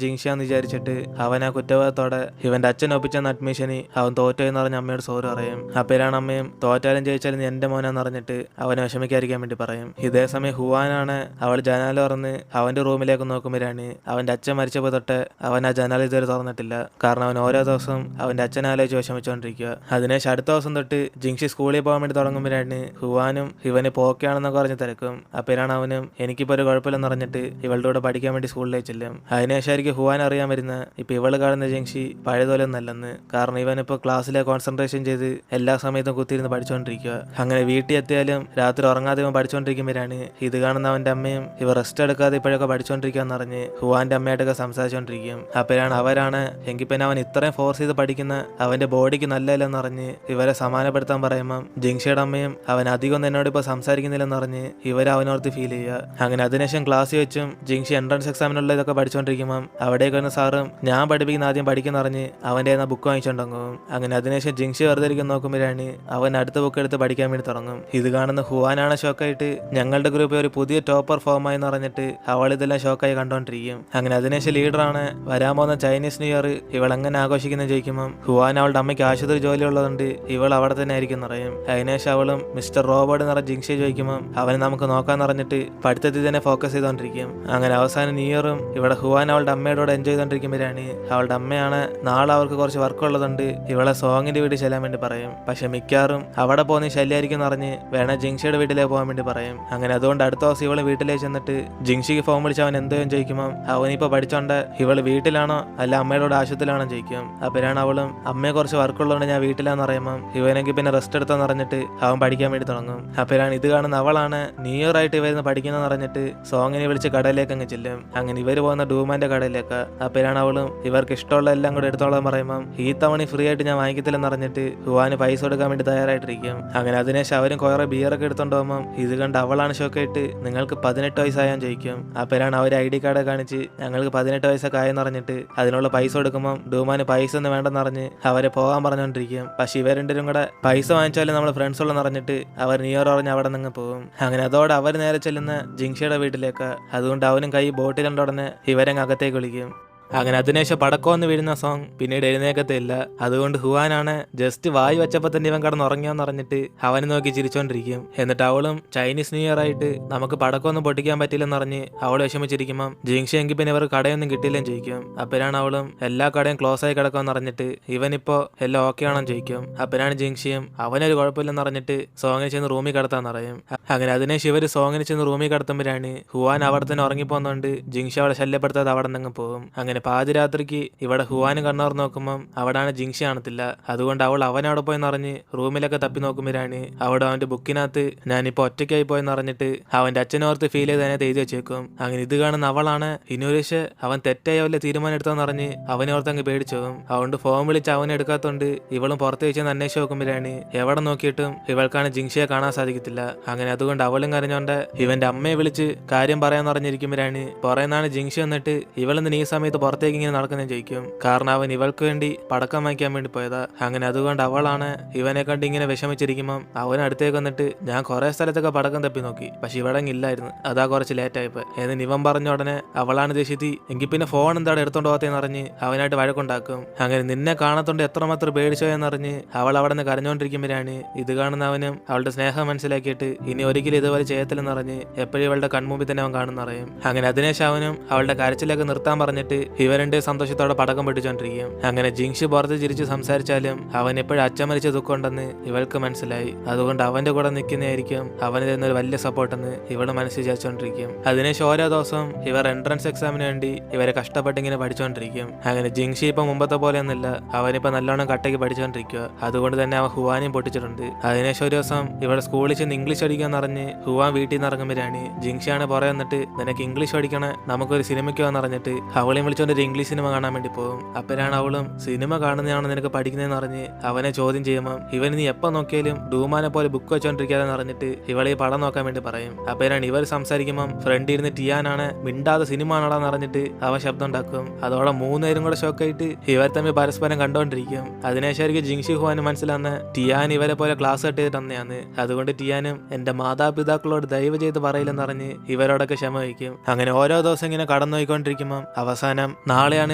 ജിങ്ഷിയാന്ന് വിചാരിച്ചിട്ട് അവൻ ആ കുറ്റബോധത്തോടെ ഇവന്റെ അച്ഛൻ ഒപ്പിച്ചെന്ന അഡ്മിഷന് അവൻ തോറ്റോയെന്ന് പറഞ്ഞ് അമ്മയോട് സോറി പറയും. അപ്പോഴാണ് അമ്മയും തോറ്റാലും ജയിച്ചാലും നീ എന്റെ മോനാന്ന് പറഞ്ഞിട്ട് അവനെ വിഷമിക്കാതിരിക്കാൻ വേണ്ടി പറയും. ഇതേസമയം ഹുവാനാണ് അവൾ ജനാല തുറന്ന് അവന്റെ റൂമിലേക്ക് നോക്കുമ്പോഴാണ് അവന്റെ അച്ഛൻ മരിച്ചപ്പോൾ തൊട്ട് അവൻ ആ ജനാല ഇതുവരെ തുറന്നിട്ടില്ല. കാരണം അവൻ ഓരോ ദിവസവും അവന്റെ അച്ഛനെ ആലോചിച്ച് വിഷമിച്ചുകൊണ്ടിരിക്കുക. അതിനുശേഷം അടുത്ത ദിവസം തൊട്ട് ജിങ്ഷി സ്കൂളിൽ പോകാൻ വേണ്ടി തുടങ്ങുമ്പോഴാണ് ഹുവാനും ഇവന് പോക്കെയാണെന്നൊക്കെ പറഞ്ഞ് തിരക്കും. അപ്പോഴാണ് അവനും എനിക്കിപ്പോ ഒരു കുഴപ്പമില്ലെന്ന് പറഞ്ഞിട്ട് ഇവളുടെ കൂടെ പഠിക്കാൻ വേണ്ടി സ്കൂളിലേക്ക് ചെല്ലും. അതിനുശേഷമായിരിക്കും ഹുവാൻ അറിയാൻ വരുന്ന ഇപ്പൊ ഇവള് കാണുന്ന ജിങ്ഷി പഴയതുപോലെ നല്ലെന്ന്. കാരണം ഇവനിപ്പോ ക്ലാസ്സിലെ കോൺസെൻട്രേഷൻ ചെയ്ത് എല്ലാ സമയത്തും കുത്തിയിരുന്ന് പഠിച്ചുകൊണ്ടിരിക്കുക. അങ്ങനെ വീട്ടിൽ എത്തിയാലും രാത്രി ഉറങ്ങാതെ ഇവൻ പഠിച്ചുകൊണ്ടിരിക്കുമ്പോഴാണ് ഇത് കാണുന്ന അവന്റെ അമ്മയും ഇവ റെസ്റ്റ് എടുക്കാതെ ഇപ്പോഴൊക്കെ പഠിച്ചുകൊണ്ടിരിക്കുകയെന്ന് അറിഞ്ഞ് ഹുവാന്റെ അമ്മയായിട്ടൊക്കെ സംസാരിച്ചുകൊണ്ടിരിക്കും. അപ്പോഴാണ് അവരാണ് എങ്കിൽ പിന്നെ അവൻ ഇത്രയും ഫോഴ്സ് ചെയ്ത് പഠിക്കുന്ന അവന്റെ ബോഡിക്ക് നല്ലതല്ലെന്ന് അറിഞ്ഞ് ഇവരെ സമാധാനപ്പെടുത്താൻ പറയുമ്പം ജിങ്ഷിയുടെ അമ്മയും അവൻ അധികം എന്നോട് ഇപ്പൊ സംസാരിക്കുന്നില്ലെന്ന് അറിഞ്ഞ് ഇവരെ അവനോർത്ത് ഫീൽ ചെയ്യുക. അങ്ങനെ അതിനുശേഷം ക്ലാസ് വെച്ചും ജിങ്ഷി എൻട്രൻസ് എക്സാമിനുള്ള ഇതൊക്കെ പഠിച്ചുകൊണ്ടിരിക്കുമ്പം അവിടേക്ക് വരുന്ന സാറും ഞാൻ പഠിപ്പിക്കുന്ന ആദ്യം പഠിക്കുന്ന അറിഞ്ഞ് അവന്റെ ബുക്ക് വാങ്ങിച്ചുണ്ടാകും. അങ്ങനെ അതിനുശേഷം ജിങ്ഷി വെറുതെ ഇരിക്കുന്ന നോക്കുമ്പോഴാണ് അവൻ അടുത്ത ബുക്ക് എടുത്ത് പഠിക്കാൻ വേണ്ടി തുടങ്ങും. ഇത് കാണുന്ന ഹുവാനാണ് ഷോക്കായിട്ട് ഞങ്ങളുടെ ഗ്രൂപ്പിൽ ഒരു പുതിയ ടോപ്പർ ഫോമായി എന്ന് പറഞ്ഞിട്ട് അവൾ ഇതെല്ലാം ഷോക്കായി കണ്ടോണ്ടിരിക്കും. അങ്ങനെ അതിനുശേഷം ലീഡറാണ് വരാൻ പോകുന്ന ചൈനീസ് ന്യൂ ഇയർ ഇവൾ എങ്ങനെ ആഘോഷിക്കുന്ന ചോദിക്കുമ്പോൾ ഹുവാൻ അവളുടെ അമ്മയ്ക്ക് ആശുപത്രി ജോലി ഉള്ളതുകൊണ്ട് ഇവൾ അവിടെ തന്നെ ആയിരിക്കും എന്നറിയും. അതിനുശേഷം അവളും മിസ്റ്റർ റോബർട്ട് എന്ന് പറഞ്ഞ ജിങ്ഷി ചോദിക്കുമ്പോൾ അവനെ നമുക്ക് നോക്കാൻ പറഞ്ഞിട്ട് പഠിത്തത്തിൽ തന്നെ ഫോക്കസ് ചെയ്തോണ്ടിരിക്കും. അങ്ങനെ അവസാനം ന്യൂ ഇയറും ഇവിടെ ഹുവാൻ അവളുടെ അമ്മയോട് എൻജോയ് ചെയ്തോണ്ടിരിക്കുമ്പോഴാണ് അവളുടെ അമ്മയാണ് നാളെ അവർക്ക് കുറച്ച് വർക്ക് ഉള്ളതുകൊണ്ട് ഇവളെ സോങ്ങിന്റെ വീട്ടിൽ ചെല്ലാൻ വേണ്ടി പറയും. പക്ഷെ മിക്കാറും അവിടെ പോകുന്ന ശല്യമായിരിക്കും എന്നറിഞ്ഞ് വേണേ ജിങ്ഷിയുടെ വീട്ടിലേക്ക് പോകാൻ വേണ്ടി പറയും. അങ്ങനെ അതുകൊണ്ട് അടുത്ത ദിവസം ഇവള് വീട്ടിലേക്ക് ചെന്നിട്ട് ജിങ്ഷിക്ക് ഫോൺ വിളിച്ച് അവൻ എന്തോ ചോദിക്കുമ്പോൾ അവനിപ്പോ പഠിച്ചോണ്ട് ഇവള് വീട്ടിലാണോ അല്ല അമ്മയോട് ആശുപത്രിയിലാണോ ചോദിക്കും. അപ്പോഴാണ് അവളും അമ്മയെ കുറച്ച് വർക്കുള്ളതുകൊണ്ട് ഞാൻ വീട്ടിലാന്ന് പറയുമ്പോൾ ഇവനെങ്കിൽ പിന്നെ റെസ്റ്റ് എടുത്താന്ന് പറഞ്ഞിട്ട് അവൻ പഠിക്കാൻ വേണ്ടി തുടങ്ങും. അപ്പോഴാണ് ഇത് കാണുന്ന അവളാണ് ന്യൂ ഇയർ ആയിട്ട് ഇവരുന്ന് പഠിക്കുന്നതെന്ന് പറഞ്ഞിട്ട് സോങ്ങിനെ വിളിച്ച് കടയിലേക്ക് അങ്ങ് ചെല്ലും. അങ്ങനെ ഇവർ പോകുന്ന ഡൂമാന്റെ കടയിലേക്ക്. അപ്പോഴാണ് അവളും ഇവർക്ക് ഇഷ്ടമുള്ള എല്ലാം കൂടെ എടുത്തോളാൻ പറയുമ്പം ഈ തവണ ഫ്രീ ആയിട്ട് ഞാൻ വാങ്ങിക്കത്തില്ലെന്ന് പറഞ്ഞിട്ട് ഹുവാന് പൈസ കൊടുക്കാൻ വേണ്ടി തയ്യാറായിട്ടിരിക്കും. അങ്ങനെ അതിനുശേഷം അവരും കുറെ ബിയറൊക്കെ എടുത്തോണ്ട് പോകുമ്പം ഇത് കണ്ട് അവളാണ് ഷോക്കായിട്ട് നിങ്ങൾക്ക് 18 വയസ്സായാൻ ചോദിക്കും. അപ്പോഴാണ് അവർ ID കാർഡ് കാണിച്ച് ഞങ്ങൾക്ക് 18 വയസ്സൊക്കെ ആയെന്ന് പറഞ്ഞിട്ട് അതിനുള്ള പൈസ കൊടുക്കുമ്പം ഡൂമാന് പൈസ ഒന്നും വേണ്ടെന്ന് പറഞ്ഞ് അവരെ പോകാൻ പറഞ്ഞുകൊണ്ടിരിക്കും. പക്ഷെ ഇവർ രണ്ടുപേരും കൂടെ പൈസ വാങ്ങിച്ചാലും നമ്മൾ ഫ്രണ്ട്സ് ഉള്ളെന്ന് പറഞ്ഞിട്ട് അവർ നിയർ പറഞ്ഞ് അവിടെ നിന്ന് പോകും. അങ്ങനെ അതോടെ അവർ നേരെ ചെല്ലുന്ന ജിങ്ഷിയുടെ വീട്ടിലേക്ക്. അതുകൊണ്ട് അവനും കൈ ബോട്ടിലുണ്ട് ഉടനെ ഇവരങ്ങ് അകത്തേക്ക് വിളിക്കും. അങ്ങനെ അതിനുശേഷം പടക്കമെന്ന് വീഴുന്ന സോങ് പിന്നീട് എഴുന്നേക്കത്തില്ല. അതുകൊണ്ട് ഹുവാനാണ് ജസ്റ്റ് വായി വെച്ചപ്പോൾ തന്നെ ഇവൻ കിടന്ന് ഉറങ്ങിയോന്ന് പറഞ്ഞിട്ട് അവനെ നോക്കി ചിരിച്ചോണ്ടിരിക്കും. എന്നിട്ട് അവളും ചൈനീസ് ന്യൂ ഇയർ ആയിട്ട് നമുക്ക് പടക്കമൊന്നും പൊട്ടിക്കാൻ പറ്റില്ലെന്ന് പറഞ്ഞ് അവൾ വിഷമിച്ചിരിക്കുമ്പം ജിങ്ഷി എങ്കിൽ പിന്നെ ഇവർക്ക് കടയൊന്നും കിട്ടിയില്ലെന്ന് ചോദിക്കും. അപ്പോഴാണ് അവളും എല്ലാ കടയും ക്ലോസ് ആയി കിടക്കുമെന്ന് പറഞ്ഞിട്ട് ഇവനിപ്പോ എല്ലാം ഓക്കെ ആണെന്ന് ചോദിക്കും. അപ്പോഴാണ് ജിങ്ഷിയും അവനൊരു കുഴപ്പമില്ലെന്ന് പറഞ്ഞിട്ട് സോങ്ങിന് ചെന്ന് റൂമിൽ കിടത്താന്ന് പറയും. അങ്ങനെ അതിനുശേഷം ഇവർ സോങ്ങിന് ചെന്ന് റൂമിൽ കിടത്തുമ്പോഴാണ് ഹുവാൻ അവിടെ തന്നെ ഉറങ്ങിപ്പോകുന്നതുകൊണ്ട് ജിങ്ഷി അവളെ ശല്യപ്പെടുത്താതെ അവിടെ നിന്ന് പോകും. അങ്ങനെ പാതിരാത്രിക്ക് ഇവിടെ ഹുവാന് കണ്ണോർ നോക്കുമ്പം അവിടാണ് ജിങ്ഷി കാണത്തില്ല. അതുകൊണ്ട് അവൾ അവനവിടെ പോയി നിറഞ്ഞ് റൂമിലൊക്കെ തപ്പി നോക്കുമ്പോഴാണ് അവിടെ അവന്റെ ബുക്കിനകത്ത് ഞാനിപ്പോ ഒറ്റയ്ക്കായി പോയെന്ന് പറഞ്ഞിട്ട് അവന്റെ അച്ഛനോർത്ത് ഫീൽ ചെയ്ത് അതിനകത്ത് എഴുതി വെച്ചേക്കും. അങ്ങനെ ഇത് കാണുന്ന അവളാണ് ഇനോരേഷ് അവൻ തെറ്റായ വല്ല തീരുമാനം എടുത്തോന്ന് പറഞ്ഞ് അവനോർത്ത് അങ്ങ് പേടിച്ചു പോകും. അതുകൊണ്ട് ഫോൺ വിളിച്ച് അവനെ എടുക്കാത്തോണ്ട് ഇവളും പുറത്ത് വെച്ചെന്ന് അന്വേഷിച്ച് നോക്കുമ്പോഴാണ് എവിടെ നോക്കിയിട്ടും ഇവൾക്കാണ് ജിങ്ഷിയെ കാണാൻ സാധിക്കത്തില്ല. അങ്ങനെ അതുകൊണ്ട് അവളും കരഞ്ഞോണ്ട് ഇവന്റെ അമ്മയെ വിളിച്ച് കാര്യം പറയാന്ന് പറഞ്ഞിരിക്കുമ്പോഴാണ് പറയുന്നതാണ് ജിങ്ഷി വന്നിട്ട് ഇവളെന്ന് ഈ സമയത്ത് പുറത്തേക്ക് ഇങ്ങനെ നടക്കുന്നതെന്ന് ചോദിക്കും. കാരണം അവൻ ഇവൾക്ക് വേണ്ടി പടക്കം വാങ്ങിക്കാൻ വേണ്ടി പോയതാ. അങ്ങനെ അതുകൊണ്ട് അവളാണ് ഇവനെ കണ്ട് ഇങ്ങനെ വിഷമിച്ചിരിക്കുമ്പം അവൻ അടുത്തേക്ക് വന്നിട്ട് ഞാൻ കുറെ സ്ഥലത്തൊക്കെ പടക്കം തപ്പി നോക്കി, പക്ഷെ ഇവിടെ ഇല്ലായിരുന്നു, അതാ കുറച്ച് ലേറ്റ് ആയിപ്പോ എന്ന് ഇവൻ പറഞ്ഞ ഉടനെ അവളാണ് ദേഷ്യത്തി എങ്കിൽ പിന്നെ ഫോൺ എന്താണ് എടുത്തോണ്ട് പോകത്തേന്ന് പറഞ്ഞ് അവനായിട്ട് വഴക്കുണ്ടാക്കും. അങ്ങനെ നിന്നെ കാണത്തോണ്ട് എത്രമാത്രം പേടിച്ചോ എന്നറിഞ്ഞ് അവൾ അവിടെ നിന്ന് കരഞ്ഞോണ്ടിരിക്കുമ്പോഴാണ് ഇത് കാണുന്ന അവനും അവളുടെ സ്നേഹം മനസ്സിലാക്കിയിട്ട് ഇനി ഒരിക്കലും ഇതുപോലെ ചെയ്യത്തില്ലെന്ന് പറഞ്ഞ് എപ്പോഴും ഇവളുടെ കൺമുമ്പിൽ തന്നെ അവൻ കാണുന്നറിയും. അങ്ങനെ അതിനുശേഷം അവനും അവളുടെ കരച്ചിലൊക്കെ നിർത്താൻ പറഞ്ഞിട്ട് ഇവരുടെ സന്തോഷത്തോടെ പടക്കം പൊട്ടിച്ചോണ്ടിരിക്കും. അങ്ങനെ ജിങ്ഷി പുറത്ത് ചിരിച്ച് സംസാരിച്ചാലും അവൻ എപ്പോഴും അച്ഛൻ മരിച്ച ദുഃഖമുണ്ടെന്ന് ഇവൾക്ക് മനസ്സിലായി. അതുകൊണ്ട് അവന്റെ കൂടെ നിൽക്കുന്നതായിരിക്കും അവന് തരുന്നൊരു വലിയ സപ്പോർട്ടെന്ന് ഇവള് മനസ്സിൽ വിചാരിച്ചോണ്ടിരിക്കും. അതിനുശേഷം ഓരോ ദിവസവും ഇവർ എൻട്രൻസ് എക്സാമിന് വേണ്ടി ഇവരെ കഷ്ടപ്പെട്ട് ഇങ്ങനെ പഠിച്ചോണ്ടിരിക്കും. അങ്ങനെ ജിങ്ഷി ഇപ്പൊ മുമ്പത്തെ പോലെ ഒന്നുമില്ല, അവനിപ്പോ നല്ലോണം കട്ടയ്ക്ക് പഠിച്ചോണ്ടിരിക്കുക. അതുകൊണ്ട് തന്നെ അവൻ ഹുവാനെയും പൊട്ടിച്ചിട്ടുണ്ട്. അതിനുശേഷം ഒരു ദിവസം ഇവിടെ സ്കൂളിൽ ചെന്ന് ഇംഗ്ലീഷ് പഠിക്കാന്ന് പറഞ്ഞ് ഹുവാൻ വീട്ടിൽ നിന്ന് ഇറങ്ങുമ്പോഴാണ് ജിങ്ഷിയാണ് പുറകെ വന്നിട്ട് നിനക്ക് ഇംഗ്ലീഷ് പഠിക്കണേ, നമുക്കൊരു സിനിമയ്ക്ക് വന്ന് പറഞ്ഞിട്ട് അവളെയും വിളിച്ചോണ്ട് ഇംഗ്ലീഷ് സിനിമ കാണാൻ വേണ്ടി പോകും. അപ്പോഴാണ് അവളും സിനിമ കാണുന്നതാണോ നിനക്ക് പഠിക്കുന്നതെന്ന് പറഞ്ഞ് അവനെ ചോദ്യം ചെയ്യുമ്പോൾ ഇവൻ നീ എപ്പോൾ നോക്കിയാലും ഡൂമാനെ പോലെ ബുക്ക് വെച്ചോണ്ടിരിക്കാതെന്ന് പറഞ്ഞിട്ട് ഇവളെ ഈ പടം നോക്കാൻ വേണ്ടി പറയും. അപ്പോഴാണ് ഇവർ സംസാരിക്കുമ്പം ഫ്രണ്ട് ഇരുന്ന് ടിയാനാണ് മിണ്ടാതെ സിനിമ ആണോടാന്ന് പറഞ്ഞിട്ട് അവൻ ശബ്ദം ഉണ്ടാക്കും. അതോടെ മൂന്നുപേരും കൂടെ ഷോക്കായിട്ട് ഇവർ തമ്മിൽ പരസ്പരം കണ്ടുകൊണ്ടിരിക്കും. അതിനുശേഷം ജിങ്ഷി ഹുവാന് മനസ്സിലാന്ന് ടിയാൻ ഇവരെ പോലെ ക്ലാസ് കട്ട് ചെയ്തിട്ട് തന്നെയാണ്. അതുകൊണ്ട് ടിയാനും എന്റെ മാതാപിതാക്കളോട് ദയവ് ചെയ്ത് പറയില്ലെന്ന് പറഞ്ഞ് ഇവരോടൊക്കെ ക്ഷമ വയ്ക്കും. അങ്ങനെ ഓരോ ദിവസം ഇങ്ങനെ കടന്നുപോയിക്കൊണ്ടിരിക്കുമ്പോൾ അവസാനം നാളെയാണ്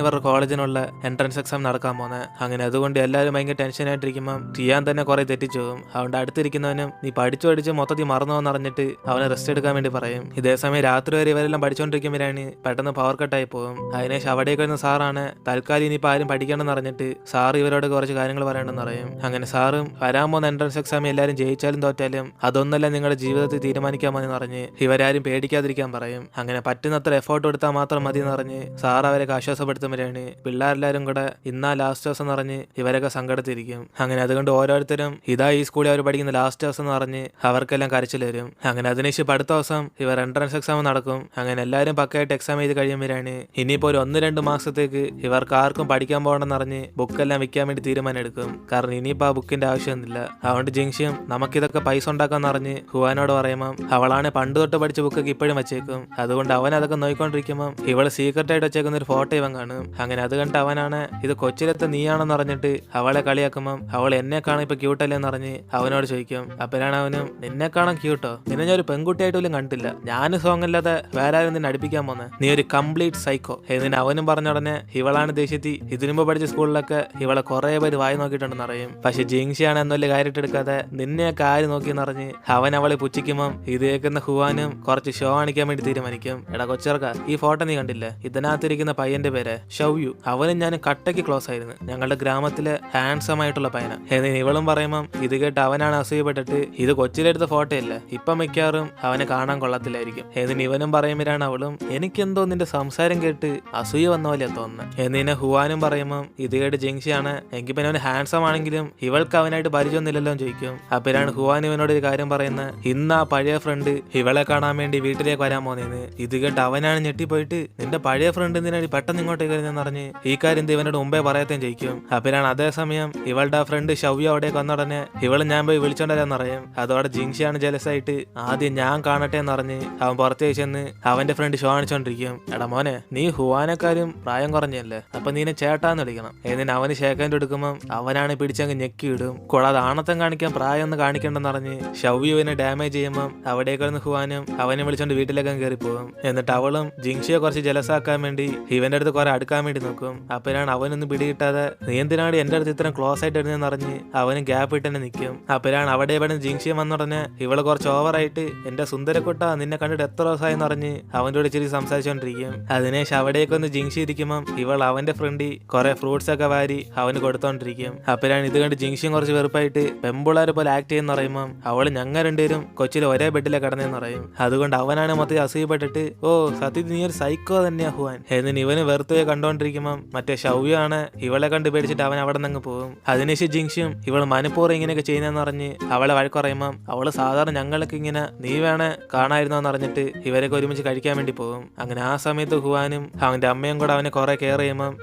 ഇവരുടെ കോളേജിനുള്ള എൻട്രൻസ് എക്സാം നടക്കാൻ പോകുന്നത്. അങ്ങനെ അതുകൊണ്ട് എല്ലാവരും ഭയങ്കര ടെൻഷൻ ആയിട്ടിരിക്കുമ്പോൾ ടിയാൻ തന്നെ കുറെ തെറ്റിച്ചു പോകും. അതുകൊണ്ട് അടുത്തിരിക്കുന്നവനും നീ പഠിച്ചു മൊത്തത്തിൽ മറന്നുവെന്ന് അറിഞ്ഞിട്ട് അവനെ റെസ്റ്റ് എടുക്കാൻ വേണ്ടി പറയും. ഇതേസമയം രാത്രി വരെ ഇവരെല്ലാം പഠിച്ചുകൊണ്ടിരിക്കുമ്പോഴാണ് പെട്ടെന്ന് പവർ കട്ടായി പോകും. അതിനുശേഷം അവിടേക്ക് വരുന്ന സാറാണ് തൽക്കാലം ഇനിയിപ്പോൾ ആരും പഠിക്കണമെന്ന് അറിഞ്ഞിട്ട് സാർ ഇവരോട് കുറച്ച് കാര്യങ്ങൾ പറയണമെന്ന് പറയും. അങ്ങനെ സാറും വരാൻ പോകുന്ന എൻട്രൻസ് എക്സാമിൽ എല്ലാവരും ജയിച്ചാലും തോറ്റാലും അതൊന്നല്ല നിങ്ങളുടെ ജീവിതത്തിൽ തീരുമാനിക്കാമെന്ന് പറഞ്ഞ് ഇവരാരും പേടിക്കാതിരിക്കാൻ പറയും. അങ്ങനെ പറ്റുന്നത്ര എഫേർട്ട് എടുത്താൽ മാത്രം മതി എന്ന് പറഞ്ഞ് സാർ അവരൊക്കെ ആശ്വാസപ്പെടുത്തുമ്പോഴാണ് പിള്ളേരെല്ലാരും കൂടെ ഇന്നാ ലാസ്റ്റ് ദിവസം എന്ന് പറഞ്ഞ് ഇവരൊക്കെ സങ്കടത്തിരിക്കും. അങ്ങനെ അതുകൊണ്ട് ഓരോരുത്തരും ഇതാ ഈ സ്കൂളിൽ അവർ പഠിക്കുന്ന ലാസ്റ്റ് ദിവസം എന്ന് പറഞ്ഞ് അവർക്കെല്ലാം കരച്ചിൽ വരും. അങ്ങനെ അതിനുശേഷം അടുത്ത ദിവസം ഇവർ എൻട്രൻസ് എക്സാം നടക്കും. അങ്ങനെ എല്ലാവരും പക്കയായിട്ട് എക്സാം ചെയ്ത് കഴിയുമ്പോഴാണ് ഇനിയിപ്പോൾ ഒരു 1-2 മാസത്തേക്ക് ഇവർക്ക് ആർക്കും പഠിക്കാൻ പോകണമെന്ന് പറഞ്ഞ് ബുക്കെല്ലാം വിൽക്കാൻ വേണ്ടി തീരുമാനം എടുക്കും. കാരണം ഇനിയിപ്പോൾ ആ ബുക്കിന്റെ ആവശ്യമൊന്നുമില്ല. അതുകൊണ്ട് ജിങ്ഷിയും നമുക്കിതൊക്കെ പൈസ ഉണ്ടാക്കാന്ന് പറഞ്ഞ് ഹുവാനോട് പറയുമ്പോൾ അവളാണ് പണ്ട് തൊട്ട് പഠിച്ച ബുക്കൊക്കെ ഇപ്പോഴും വെച്ചേക്കും. അതുകൊണ്ട് അവൻ അതൊക്കെ നോക്കിക്കൊണ്ടിരിക്കുമ്പോൾ ഇവള് സീക്രട്ടായിട്ട് വെച്ചേക്കുന്ന ഒരു ഫോട്ടോ ഇവൻ കാണും. അങ്ങനെ അത് കണ്ട് അവനാണ് ഇത് കൊച്ചിലത്തെ നീയാണെന്ന് പറഞ്ഞിട്ട് അവളെ കളിയാക്കുമ്പം അവൾ എന്നെ കാണാൻ ഇപ്പൊ ക്യൂട്ടല്ലേ എന്ന് പറഞ്ഞ് അവനോട് ചോദിക്കും. അപ്പോഴാണ് അവനും നിന്നെ കാണാൻ ക്യൂട്ടോ, നിന്നെ ഞാൻ ഒരു പെൺകുട്ടിയായിട്ട് പോലും കണ്ടില്ല, ഞാൻ സോങ് അല്ലാതെ വേറെ ആരും നിന്നെ അടുപ്പിക്കാൻ പോന്നെ, നീ ഒരു കംപ്ലീറ്റ് സൈക്കോ എന്നിന് അവനും പറഞ്ഞ ഉടനെ ഇവളാണ് ദേഷ്യത്തി ഇതിനുമ്പ് പഠിച്ച സ്കൂളിലൊക്കെ ഇവളെ കുറെ പേര് വായി നോക്കിയിട്ടുണ്ടെന്ന് അറിയും. പക്ഷെ ജിങ്ഷിയാണ് എന്നൊരു കാര്യത്തെടുക്കാതെ നിന്നെയൊക്കെ ആര് നോക്കിയെന്ന് അറിഞ്ഞ് അവൻ അവളെ പുച്ഛിക്കുമ്പം ഇത് കേൾക്കുന്ന ഹുവാനും കുറച്ച് ഷോ കാണിക്കാൻ വേണ്ടി തീരുമാനിക്കും. എടാ കൊച്ചിറക്ക, ഈ ഫോട്ടോ നീ കണ്ടില്ലേ, ഇതിനകത്തിരിക്കുന്ന പൈസ പയ്യന്റെ പേര് ഷവ്യു. അവനും ഞാനും കട്ടയ്ക്ക് ക്ലോസ് ആയിരുന്നു. ഞങ്ങളുടെ ഗ്രാമത്തിലെ ഹാൻസം ആയിട്ടുള്ള പയ്യന. എന്നിന് ഇവളും പറയുമ്പം ഇത് കേട്ട് അവനാണ് അസൂയപ്പെട്ടിട്ട് ഇത് കൊച്ചിലെടുത്ത ഫോട്ടോ അല്ല, ഇപ്പം മിക്കാറും അവനെ കാണാൻ കൊള്ളത്തില്ലായിരിക്കും. എന്നിന് ഇവനും പറയുമ്പോഴാണ് അവളും എനിക്കെന്തോ നിന്റെ സംസാരം കേട്ട് അസൂയ വന്ന പോലെ തോന്നുന്നത്. എന്നിനെ ഹുവാനും പറയുമ്പം ഇത് കേട്ട് ജിങ്ഷിയാണ് എങ്കിൽ പിന്നെ അവന് ഹാൻസം ആണെങ്കിലും ഇവൾക്ക് അവനായിട്ട് പരിചയമൊന്നുമില്ലല്ലോ ചോദിക്കും. അപ്പോഴാണ് ഹുവാൻ ഇവനോട് ഒരു കാര്യം പറയുന്നത്, ഇന്ന് ആ പഴയ ഫ്രണ്ട് ഇവളെ കാണാൻ വേണ്ടി വീട്ടിലേക്ക് വരാൻ പോന്നേന്ന്. ഇത് കേട്ട് അവനാണ് ഞെട്ടിപ്പോയിട്ട് നിന്റെ പഴയ ഫ്രണ്ട് എന്തിനാണ് പെട്ടെന്ന് ഇങ്ങോട്ടേക്ക് വരുന്നതെന്ന് പറഞ്ഞ് ഈ കാര്യം ഇവനോട് മുമ്പേ പറയത്തേം ചോദിക്കും. അപ്പോഴാണ് അതേസമയം ഇവളുടെ ആ ഫ്രണ്ട് ഷവ്യ അവിടേക്ക് വന്നുടനെ ഇവള് ഞാൻ പോയി വിളിച്ചോണ്ടരാന്ന് പറയും. അതോടെ ജിങ്ഷിയാണ് ജലസായിട്ട് ആദ്യം ഞാൻ കാണട്ടെ എന്ന് പറഞ്ഞ് അവൻ പുറത്തേക്ക് ചെന്ന് അവന്റെ ഫ്രണ്ട് ഷോ കാണിച്ചോണ്ടിരിക്കും. എടാ മോനെ, നീ ഹുവാനെക്കാരും പ്രായം കുറഞ്ഞല്ലേ, അപ്പൊ നീനെ ചേട്ടാന്ന് വിളിക്കണം. എന്നിട്ട് അവന് ഷേക്കാൻ്റെ എടുക്കുമ്പം അവനാണ് പിടിച്ചങ്ങ് ഞെക്കിയിടും. കൂടാതെ ആണത്തം കാണിക്കാൻ പ്രായം ഒന്ന് കാണിക്കണ്ടെന്ന് പറഞ്ഞ് ഷവ്യുവിനെ ഡാമേജ് ചെയ്യുമ്പം അവിടേക്ക് വന്ന് ഹുവാനും അവനെ വിളിച്ചോണ്ട് വീട്ടിലേക്ക് കയറി പോകും. എന്നിട്ട് അവളും ജിങ്ഷിയെ കുറച്ച് ജലസാക്കാൻ വേണ്ടി ഇവന്റെ അടുത്ത് കുറെ അടുക്കാൻ വേണ്ടി നോക്കും. അപ്പോഴാണ് അവനൊന്നും പിടികിട്ടാതെ നീ എന്തിനാണ് എന്റെ അടുത്ത് ഇത്രയും ക്ലോസ് ആയിട്ട് ഇരുന്നെന്ന് അറിഞ്ഞ് അവന് ഗ്യാപ്പ് ഇട്ട് തന്നെ നിൽക്കും. അപ്പോഴാണ് അവിടെ ഇവിടെ ജിങ്ഷിയെ വന്നുടനെ ഇവള് കുറച്ച് ഓവറായിട്ട് എന്റെ സുന്ദരക്കുട്ട നിന്നെ കണ്ടിട്ട് എത്ര ദിവസമായെന്ന് പറഞ്ഞ് അവൻ്റെ കൂടെ ഇച്ചിരി സംസാരിച്ചോണ്ടിരിക്കും. അതിനേശം അവിടേക്ക് ഒന്ന് ജിങ്ഷി ഇരിക്കുമ്പം ഇവൾ അവന്റെ ഫ്രണ്ടി കുറെ ഫ്രൂട്ട്സ് ഒക്കെ വാരി അവന് കൊടുത്തോണ്ടിരിക്കും. അപ്പോഴാണ് ഇത് കണ്ട് ജിങ്ഷിയും കുറച്ച് വെറുപ്പായിട്ട് പെമ്പിള്ളാരെ പോലെ ആക്ട് ചെയ്യുന്ന പറയുമ്പം അവള് ഞങ്ങൾ രണ്ടുപേരും കൊച്ചിയിൽ ഒരേ ബെഡിലെ കിടന്നെന്ന് പറയും. അതുകൊണ്ട് അവനാണ് മൊത്തം അസൂയപ്പെട്ടിട്ട് ഓ സത്യത്തിൽ നീ ഒരു സൈക്കോ തന്നെയാ ഹുവാൻ എന്നിന് ഇവന് വെറുതെ കണ്ടോണ്ടിരിക്കുമ്പം മറ്റേ ഷവ്യാണ് ഇവളെ കണ്ട് പേടിച്ചിട്ട് അവൻ അവിടെ നിന്ന് പോകും. അതിനുശേഷം ജിങ്ഷിയും ഇവൾ മനഃപൂർവ്വം ഇങ്ങനെയൊക്കെ ചെയ്യുന്നതെന്ന് പറഞ്ഞ് അവളെ വഴക്കുറയുമ്പം അവള് സാധാരണ ഞങ്ങൾക്ക് ഇങ്ങനെ നീ വേണേ കാണായിരുന്നോ എന്ന് അറിഞ്ഞിട്ട് ഇവരൊക്കെ ഒരുമിച്ച് കഴിക്കാൻ വേണ്ടി പോകും. അങ്ങനെ ആ സമയത്ത് ഹുവാനും അവന്റെ അമ്മയും കൂടെ അവനെ കുറെ കെയർ ചെയ്യുമ്പം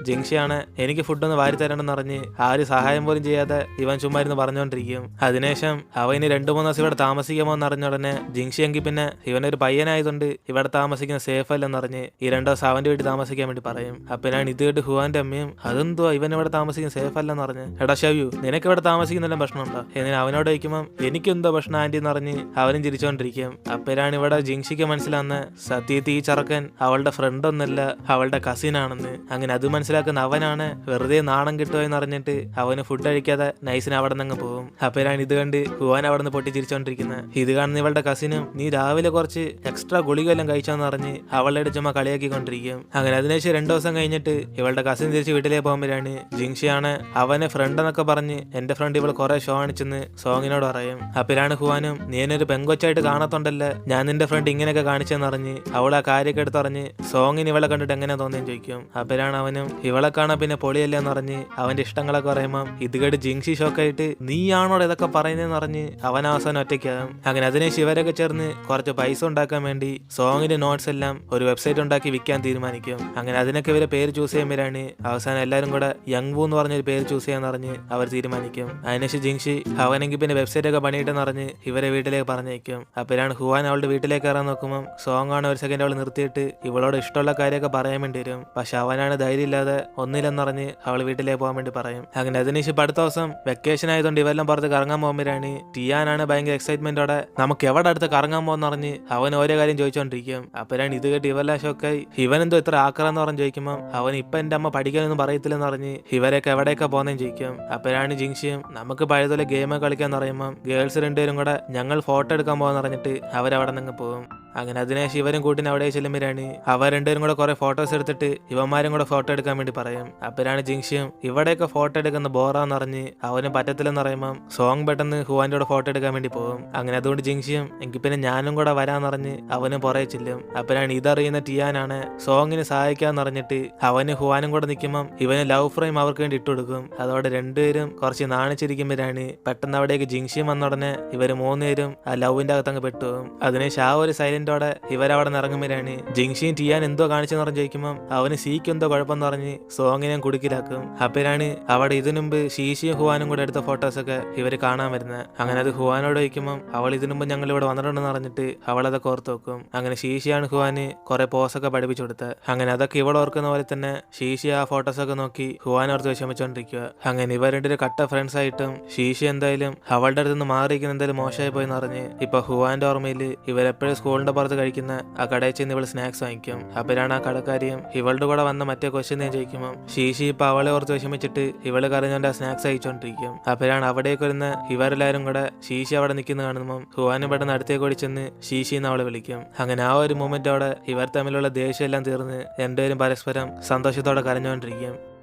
ജിങ്ഷിയാണ് എനിക്ക് ഫുഡൊന്ന് വാരി തരണമെന്ന് പറഞ്ഞ് ആര് സഹായം പോലും ചെയ്യാതെ ഇവൻ ചുമ്മാ ഇരുന്ന് പറഞ്ഞുകൊണ്ടിരിക്കും. അതിനുശേഷം അവന് 2-3 ദിവസം ഇവിടെ താമസിക്കാമോ എന്ന് അറിഞ്ഞ ഉടനെ ജിങ്ഷി എങ്കിൽ പിന്നെ ഇവനൊരു പയ്യനായതുകൊണ്ട് ഇവിടെ താമസിക്കുന്ന സേഫ് അല്ലെന്ന് പറഞ്ഞ് ഈ 2 ദിവസം അവന്റെ വീട്ടിൽ താമസിക്കാൻ വേണ്ടി പറയും. അപ്പോഴാണ് ഇത് കേട്ട് ഹുവാന്റെ അമ്മയും അതെന്തുവാ ഇവൻ ഇവിടെ താമസിക്കുന്ന സേഫ് അല്ലെന്ന് പറഞ്ഞ് എടാ ഷവ്യു നിനക്ക് ഇവിടെ താമസിക്കുന്നെല്ലാം പ്രശ്നമുണ്ടോ എന്നിന് അവനോട് ചോദിക്കുമ്പം എനിക്കെന്തോ പ്രശ്നം ആന്റി എന്ന് പറഞ്ഞ് അവനും ചിരിച്ചോണ്ടിരിക്കും. അപ്പോഴാണ് ഇവിടെ ജിങ്ഷിക്ക് മനസ്സിലാവുന്ന സത്യത്തിൽ ഈ ചെറുക്കൻ അവളുടെ ഫ്രണ്ട് ഒന്നല്ല അവളുടെ കസിൻ ആണെന്ന്. അങ്ങനെ അത് മനസ്സിലാക്കുന്ന അവനാണ് വെറുതെ നാണം കിട്ടുമോ എന്ന് അറിഞ്ഞിട്ട് അവന് ഫുഡ് കഴിക്കാതെ നൈസിന് അവിടെ നിന്ന് പോകും. അപ്പോഴാണ് ഇത് കണ്ട് ഹുവാൻ അവിടെ നിന്ന് പൊട്ടി ചിരിച്ചോണ്ടിരിക്കുന്നത്. ഇത് കാണുന്ന ഇവളുടെ കസിനും നീ രാവിലെ കുറച്ച് എക്സ്ട്രാ ഗുളികെല്ലാം കഴിച്ചോന്ന് പറഞ്ഞ് അവളുടെ ചുമ്മാ കളിയാക്കിക്കൊണ്ടിരിക്കും. അങ്ങനെ അതിനുശേഷം 2 ദിവസം കഴിഞ്ഞിട്ട് ഇവളുടെ കസിൻ തിരിച്ച് വീട്ടിലേക്ക് പോകുമ്പോഴാണ് ജിങ്ഷിയാണ് അവനെ ഫ്രണ്ട് എന്നൊക്കെ പറഞ്ഞ് എന്റെ ഫ്രണ്ട് ഇവൾ കുറെ ഷോ കാണിച്ചെന്ന് സോങ്ങിനോട് പറയും. അപ്പോഴാണ് ഹുവാനും നീ എന്നൊരു പെങ്കൊച്ചായിട്ട് കാണത്തുണ്ടല്ലേ ഞാൻ നിന്റെ ഫ്രണ്ട് ഇങ്ങനെയൊക്കെ കാണിച്ചെന്ന് അറിഞ്ഞ് അവൾ ആ കാര്യമൊക്കെ എടുത്തറിഞ്ഞ് സോങ്ങിന് ഇവളെ കണ്ടിട്ട് എങ്ങനെ തോന്നിയെന്ന് ചോദിക്കും. അപ്പോഴാണ് അവനും ഇവളെ കാണാൻ പിന്നെ പൊളിയല്ലേ എന്ന് പറഞ്ഞ് അവന്റെ ഇഷ്ടങ്ങളൊക്കെ പറയുമ്പം ഇത് കേട്ട് ജിങ്ഷി ഷോക്കായിട്ട് നീയാണോ ഇതൊക്കെ പറയുന്നതെന്ന് പറഞ്ഞ് അവൻ അവസാനം ഒറ്റയ്ക്കാകും. അങ്ങനെ അതിനെ ശിവരൊക്കെ ചേർന്ന് കുറച്ച് പൈസ ഉണ്ടാക്കാൻ വേണ്ടി സോങ്ങിന്റെ നോട്ട്സ് എല്ലാം ഒരു വെബ്സൈറ്റ് ഉണ്ടാക്കി വിൽക്കാൻ തീരുമാനിക്കും. അങ്ങനെ അതിനൊക്കെ ഇവരെ പേര് ചൂസ് ചെയ്യുമ്പോഴാണ് അവസാനം എല്ലാവരും കൂടെ യങ് വൂ എന്ന് പറഞ്ഞൊരു പേര് ചൂസ് ചെയ്യാന്ന് പറഞ്ഞ് അവർ തീരുമാനിക്കും. അതിനുശേഷം ജിങ്ഷി അവനെങ്കിൽ പിന്നെ വെബ്സൈറ്റ് ഒക്കെ പണിയിട്ടെന്ന് പറഞ്ഞ് ഇവരെ വീട്ടിലേക്ക് പറഞ്ഞേക്കും. അപ്പോഴാണ് ഹുവാൻ അവളുടെ വീട്ടിലേക്ക് കയറാൻ നോക്കുമ്പോൾ സോങ് ആണ് ഒരു സെക്കൻഡ് അവൾ നിർത്തിയിട്ട് ഇവളോട് ഇഷ്ടമുള്ള കാര്യമൊക്കെ പറയാൻ വേണ്ടി വരും. പക്ഷെ അവനാണ് ധൈര്യം ഇല്ലാതെ ഒന്നില്ലെന്നറിഞ്ഞ് അവൾ വീട്ടിലേക്ക് പോകാൻ വേണ്ടി പറയും. അങ്ങനെ അതിനുശേഷം അടുത്ത ദിവസം വെക്കേഷൻ ആയതുകൊണ്ട് ഇവരെല്ലാം പുറത്ത് കറങ്ങാൻ പോകുമ്പോഴാണ് ടിയാനാണ് ഭയങ്കര എക്സൈറ്റ്മെന്റോടെ നമുക്ക് എവിടെ അടുത്ത് കറങ്ങാൻ പോകുന്നറിഞ്ഞ് അവൻ ഓരോ കാര്യം ചോദിച്ചോണ്ടിരിക്കും. അപ്പോഴാണ് ഇത് കേട്ട് ഇവരെല്ലാം ഷോക്കായി ഇവനെന്തോ ഇത്ര ആക്രാന്ന് പറഞ്ഞ് ചോദിക്കുമ്പോൾ അവൻ ഇപ്പൊ എന്റെ അമ്മ പഠിക്കാനൊന്നും പറയത്തില്ലെന്ന് പറഞ്ഞ് ഇവരൊക്കെ എവിടെയൊക്കെ പോകുന്നതെന്ന് ചോദിക്കും. അപ്പോഴാണ് ജിങ്ഷിയും നമുക്ക് പഴയതുപോലെ ഗെയിം കളിക്കാന്ന് പറയുമ്പോൾ ഗേൾസ് രണ്ടുപേരും കൂടെ ഞങ്ങൾ ഫോട്ടോ എടുക്കാൻ പോകാന്ന് പറഞ്ഞിട്ട് അവരവിടെ നിന്ന് പോകും. അങ്ങനെ അതിനുശേഷം ഇവരും കൂട്ടിന് അവിടെ ചെല്ലുമ്പോഴാണ് അവർ രണ്ടുപേരും കൂടെ കുറെ ഫോട്ടോസ് എടുത്തിട്ട് ഇവന്മാരും കൂടെ ഫോട്ടോ എടുക്കാൻ വേണ്ടി പറയും. അപ്പോഴാണ് ജിങ്ഷിയും ഇവിടെയൊക്കെ ഫോട്ടോ എടുക്കുന്ന ബോറാന്ന് പറഞ്ഞ് അവനും പറ്റത്തില്ലെന്ന് പറയുമ്പോൾ സോങ് പെട്ടെന്ന് ഹുവാന്റെ കൂടെ ഫോട്ടോ എടുക്കാൻ വേണ്ടി പോകും. അങ്ങനെ അതുകൊണ്ട് ജിങ്ഷിയും എങ്കിൽ പിന്നെ ഞാനും കൂടെ വരാന്നറിഞ്ഞ് അവനും പുറകെ ചെല്ലും. അപ്പോഴാണ് ഇതറിയുന്ന ടിയാനാണ് സോങ്ങിന് സഹായിക്കാന്ന് പറഞ്ഞിട്ട് അവന് ഹുവാനും കൂടെ നിൽക്കുമ്പം ഇവന് ലവ് ഫ്രെയിം അവർക്ക് വേണ്ടി ഇട്ടുകൊടുക്കും. അതോടെ രണ്ടുപേരും കുറച്ച് നാണിച്ചിരിക്കുമ്പോഴാണ് പെട്ടെന്ന് അവിടേക്ക് ജിങ്ഷിയും വന്ന ഉടനെ ഇവര് 3 പേരും ആ ലവിന്റെ അകത്തങ്ങ് പെട്ടുപോകും. അതിനുശേഷം ആ ഒരു സൈലന്റോടെ ഇവരവിടെ ഇറങ്ങുമ്പോഴാണ് ജിങ്ഷിയും ടിയാൻ എന്തോ കാണിച്ചെന്ന് പറഞ്ഞ് ചോദിക്കുമ്പോൾ അവന് സീക്ക് എന്തോ കുഴപ്പമെന്ന് പറഞ്ഞ് സോങ്ങിനെ കുടുക്കിലാക്കും. അപ്പോഴാണ് അവിടെ ഇതിനുമുമ്പ് ഷീഷിയും ഹുവാനും കൂടെ എടുത്ത ഫോട്ടോസൊക്കെ ഇവര് കാണാൻ വരുന്നത്. അങ്ങനെ അത് ഹുവാനോട് ചോദിക്കുമ്പോൾ അവൾ ഇതിനുമ്പ് ഞങ്ങൾ ഇവിടെ വന്നിട്ടുണ്ടെന്ന് പറഞ്ഞിട്ട് അവളതൊക്കെ ഓർത്ത് വെക്കും. അങ്ങനെ ഷീഷിയാണ് ഹുവാന് കുറെ പോസൊക്കെ പഠിപ്പിച്ചു കൊടുത്തത്. അങ്ങനെ അതൊക്കെ ഇവൾ ഓർക്കുന്ന പോലെ തന്നെ ഷീഷി ആ ഫോട്ടോസൊക്കെ നോക്കി ഹുവാൻ ഓർത്ത് വിഷമിച്ചോണ്ടിരിക്കുക. അങ്ങനെ ഇവർ രണ്ടുപേരും കട്ട ഫ്രണ്ട്സ് ആയിട്ടും ഷീഷി എന്തായാലും അവളുടെ അടുത്ത് നിന്ന് മാറിയിരിക്കുന്ന എന്തായാലും മോശമായി പോയെന്ന് പറഞ്ഞ് ഇപ്പൊ ഹുവാന്റെ ഓർമ്മയിൽ ഇവരെപ്പോഴും സ്കൂളിന്റെ ഗ്രൗണ്ട് പുറത്ത് കഴിക്കുന്ന ആ കടയിൽ ചെന്ന് ഇവൾ സ്നാക്സ് വാങ്ങിക്കും. അപ്പോഴാണ് ആ കടക്കാരിയും ഇവളുടെ കൂടെ വന്ന മറ്റേ ക്വസ്റ്റ്യൻ ചോദിക്കുമ്പോൾ ശീശി ഇപ്പൊ അവളെ ഓർത്ത് വിഷമിച്ചിട്ട് ഇവള് കരഞ്ഞോണ്ട് ആ സ്നാക്സ് അയച്ചോണ്ടിരിക്കും. അപ്പോഴാണ് അവിടേക്ക് വരുന്ന ഇവരെല്ലാരും കൂടെ ശീശി അവിടെ നിൽക്കുന്ന കാണുമ്പോൾ ഹുവാനും പെട്ടെന്ന് അടുത്തേക്ക് ഓടി ചെന്ന് ശീശി എന്ന് അവളെ വിളിക്കും. അങ്ങനെ ആ ഒരു മൊമെന്റ് അവിടെ ഇവർ തമ്മിലുള്ള ദേഷ്യം എല്ലാം തീർന്ന് രണ്ടുപേരും പരസ്പരം സന്തോഷത്തോടെ കരഞ്ഞുകൊണ്ടിരിക്കും.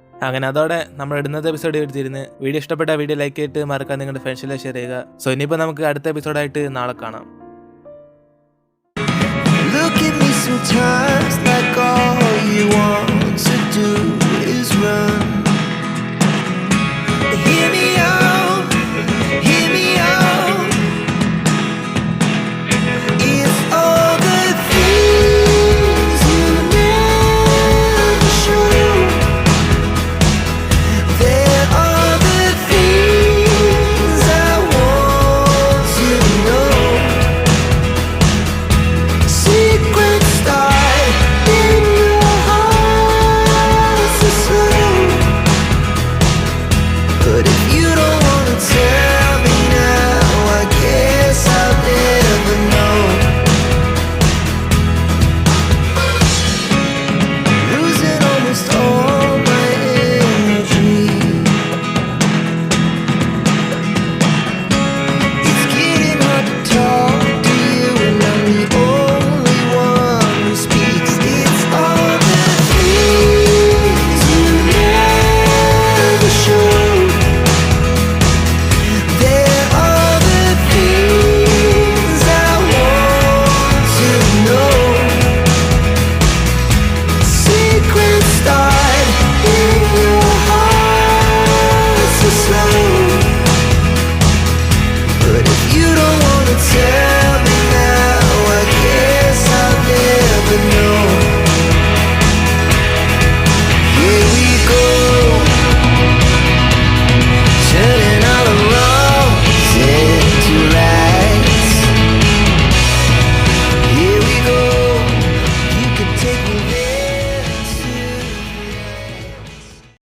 അങ്ങനെ അതോടെ നമ്മൾ ഇടുന്നത് എപ്പിസോഡ് എടുത്തിരുന്ന് വീഡിയോ ഇഷ്ടപ്പെട്ട വീഡിയോ ലൈക്ക് ചെയ്തിട്ട് മറക്കാൻ നിങ്ങളുടെ ഫ്രണ്ട്സിലെ ഷെയർ ചെയ്യുക. സോ ഇനിയിപ്പോൾ നമുക്ക് അടുത്ത എപ്പിസോഡായിട്ട് നാളെ കാണാം. Look at me sometimes like all you want to do is run.